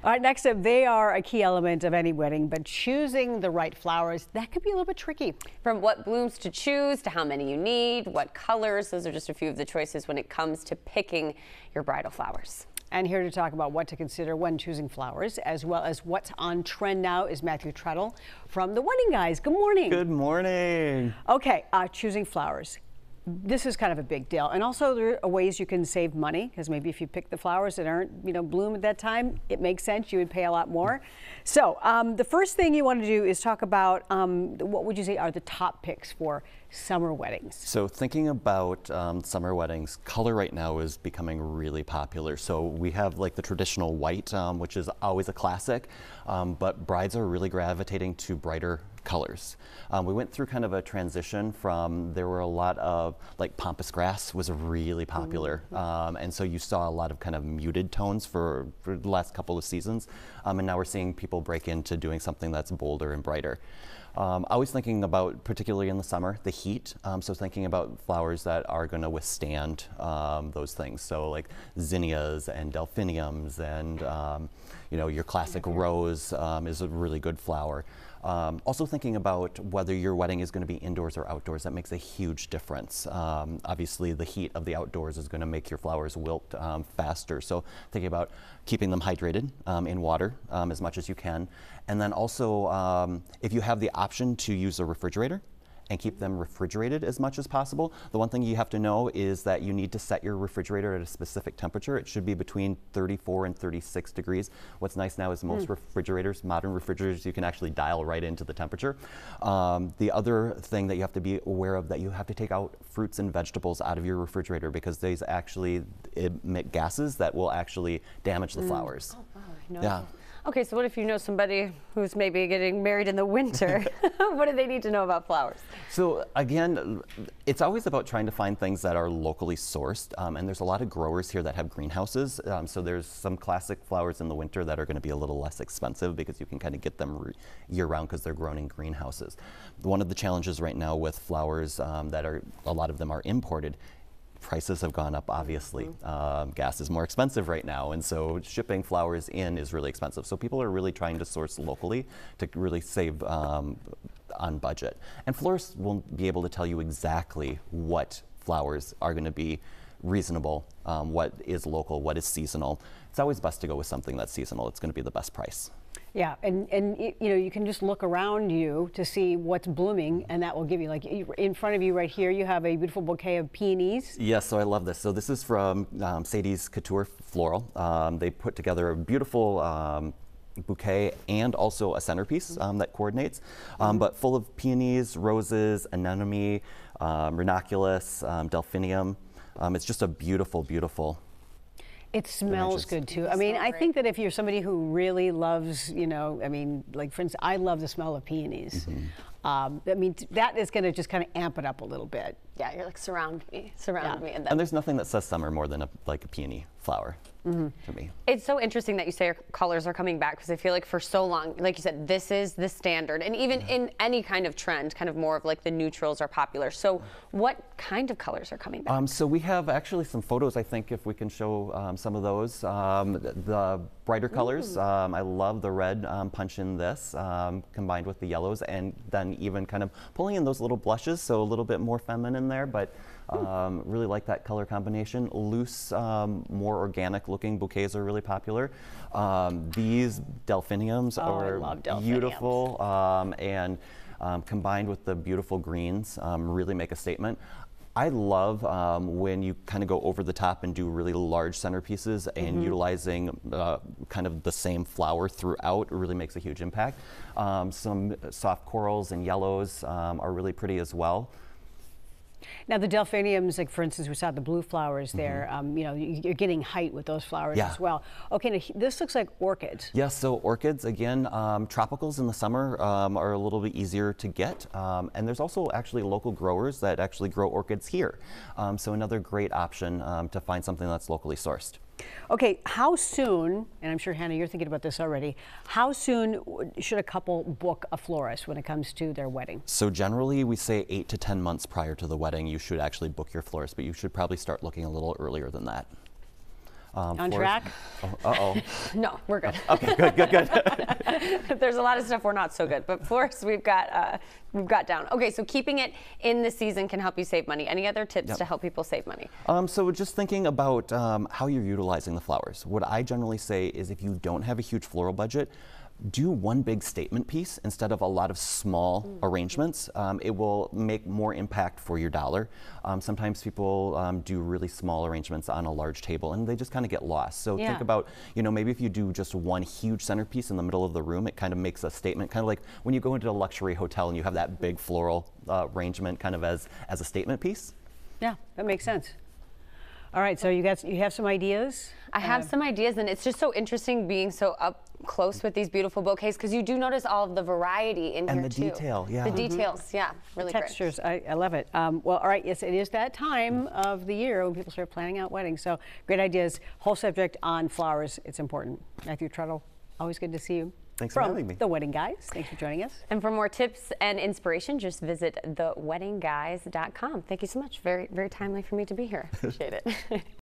All right, next up, they are a key element of any wedding, but choosing the right flowers, that could be a little bit tricky. From what blooms to choose to how many you need, what colors, those are just a few of the choices when it comes to picking your bridal flowers. And here to talk about what to consider when choosing flowers, as well as what's on trend now, is Matthew Trettel from The Wedding Guys. Good morning. Good morning. Okay, choosing flowers. This is kind of a big deal. And also there are ways you can save money, because maybe if you pick the flowers that aren't, bloom at that time, it makes sense. You would pay a lot more. So the first thing you want to do is talk about what would you say are the top picks for summer weddings? So thinking about summer weddings, color right now is becoming really popular. So we have like the traditional white, which is always a classic, but brides are really gravitating to brighter colors. We went through kind of a transition from, there were a lot of, like pampas grass was really popular. And so you saw a lot of kind of muted tones for the last couple of seasons. And now we're seeing people break into doing something that's bolder and brighter. Always thinking about, particularly in the summer, the heat. So thinking about flowers that are going to withstand those things. So like zinnias and delphiniums and your classic rose is a really good flower. Also thinking about whether your wedding is going to be indoors or outdoors, that makes a huge difference. Obviously the heat of the outdoors is going to make your flowers wilt faster. So thinking about keeping them hydrated in water as much as you can. And then also if you have the option to use a refrigerator and keep them refrigerated as much as possible. The one thing you have to know is that you need to set your refrigerator at a specific temperature. It should be between 34 and 36 degrees. What's nice now is most refrigerators, modern refrigerators, you can actually dial right into the temperature. The other thing that you have to be aware of, that you have to take out fruits and vegetables out of your refrigerator, because these actually emit gases that will actually damage the flowers. Oh, wow, I know. Yeah. Okay, so what if you know somebody who's maybe getting married in the winter? What do they need to know about flowers? So again, it's always about trying to find things that are locally sourced, and there's a lot of growers here that have greenhouses. So there's some classic flowers in the winter that are going to be a little less expensive because you can kind of get them year-round because they're grown in greenhouses. One of the challenges right now with flowers a lot of them are imported. Prices have gone up, obviously. Gas is more expensive right now, and so shipping flowers in is really expensive. So people are really trying to source locally to really save on budget. And florists won't be able to tell you exactly what flowers are going to be reasonable, what is local, what is seasonal. It's always best to go with something that's seasonal. It's going to be the best price. Yeah, and you can just look around you to see what's blooming, and that will give you, like in front of you right here, you have a beautiful bouquet of peonies. Yes, so I love this. So this is from Sadies Couture Floral. They put together a beautiful bouquet and also a centerpiece that coordinates, but full of peonies, roses, anemone, ranunculus, delphinium. It's just a beautiful, beautiful. It smells good too. I mean, I think that if you're somebody who really loves, like for instance, I love the smell of peonies. I mean, that is going to just kind of amp it up a little bit. Yeah, you're like, surround me. And there's nothing that says summer more than a peony flower to me. It's so interesting that you say colors are coming back, because I feel like for so long, like you said, this is the standard. And even in any kind of trend, kind of more of like the neutrals are popular. So what kind of colors are coming back? So we have actually some photos, I think, if we can show some of those. The brighter colors, I love the red punch in this, combined with the yellows, and then even kind of pulling in those little blushes, so a little bit more feminine there, but really like that color combination. Loose, more organic looking bouquets are really popular. These delphiniums are beautiful, and combined with the beautiful greens really make a statement. I love when you kind of go over the top and do really large centerpieces, and utilizing kind of the same flower throughout really makes a huge impact. Some soft corals and yellows are really pretty as well. Now the delphiniums, like for instance, we saw the blue flowers there. You're getting height with those flowers as well. Okay, now this looks like orchids. Yes, so orchids, again, tropicals in the summer are a little bit easier to get. And there's also actually local growers that actually grow orchids here. So another great option to find something that's locally sourced. Okay, how soon, and I'm sure Hannah, you're thinking about this already, how soon should a couple book a florist when it comes to their wedding? So generally we say 8 to 10 months prior to the wedding you should actually book your florist, but you should probably start looking a little earlier than that. On track? Uh-oh. No, we're good. Okay, good. There's a lot of stuff we're not so good, but florists we've got down. Okay, so keeping it in the season can help you save money. Any other tips to help people save money? So just thinking about how you're utilizing the flowers. What I generally say is if you don't have a huge floral budget, do one big statement piece instead of a lot of small arrangements. It will make more impact for your dollar. Sometimes people do really small arrangements on a large table and they just kind of get lost. So think about, maybe if you do just one huge centerpiece in the middle of the room, it kind of makes a statement, kind of like when you go into a luxury hotel and you have that big floral arrangement kind of as a statement piece. Yeah, that makes sense. All right, so you have some ideas? I have some ideas, and it's just so interesting being so up close with these beautiful bouquets because you do notice all of the variety in here too. And the detail, yeah. The details, yeah, really great. Textures, I love it. Well, all right, yes, it is that time of the year when people start planning out weddings. So great ideas. Whole subject on flowers. It's important. Matthew Trettel, always good to see you. Thanks for having me. The Wedding Guys. Thanks for joining us. And for more tips and inspiration, just visit theweddingguys.com. Thank you so much. Very, very timely for me to be here. Appreciate it.